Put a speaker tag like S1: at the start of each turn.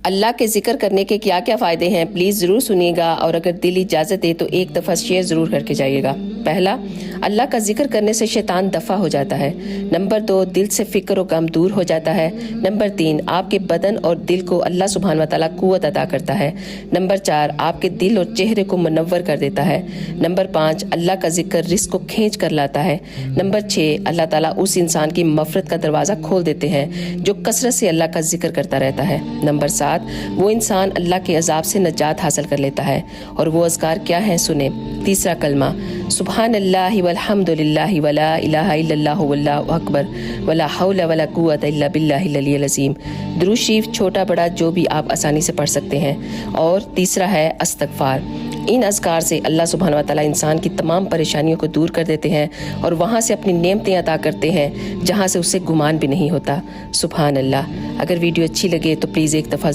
S1: اللہ کے ذکر کرنے کے کیا کیا فائدے ہیں پلیز ضرور سنیے گا، اور اگر دل اجازت دے تو ایک دفعہ شیئر ضرور کر کے جائیے گا۔ پہلا، اللہ کا ذکر کرنے سے شیطان دفع ہو جاتا ہے۔ نمبر 2، دل سے فکر و غم دور ہو جاتا ہے۔ نمبر 3، آپ کے بدن اور دل کو اللہ سبحانہ و تعالیٰ قوت عطا کرتا ہے۔ نمبر 4، آپ کے دل اور چہرے کو منور کر دیتا ہے۔ نمبر 5، اللہ کا ذکر رزق کو کھینچ کر لاتا ہے۔ نمبر 6، اللہ تعالیٰ اس انسان کی مغفرت کا دروازہ کھول دیتے ہیں جو کثرت سے اللہ کا ذکر کرتا رہتا ہے۔ نمبر 7، وہ انسان اللہ کے عذاب سے نجات حاصل کر لیتا ہے، اور وہ اذکار کیا ہیں سنیں۔ تیسرا کلمہ، سبحان اللہ والحمد للہ ولا الہ الا اللہ واللہ اکبر ولا حول ولا قوت الا باللہ العلی العظیم۔ درود شریف چھوٹا بڑا جو بھی آپ آسانی سے پڑھ سکتے ہیں۔ اور تیسرا ہے استغفار۔ ان اذکار سے اللہ سبحانہ و تعالیٰ انسان کی تمام پریشانیوں کو دور کر دیتے ہیں اور وہاں سے اپنی نعمتیں عطا کرتے ہیں جہاں سے اسے گمان بھی نہیں ہوتا۔ سبحان اللہ۔ اگر ویڈیو اچھی لگے تو پلیز ایک دفعہ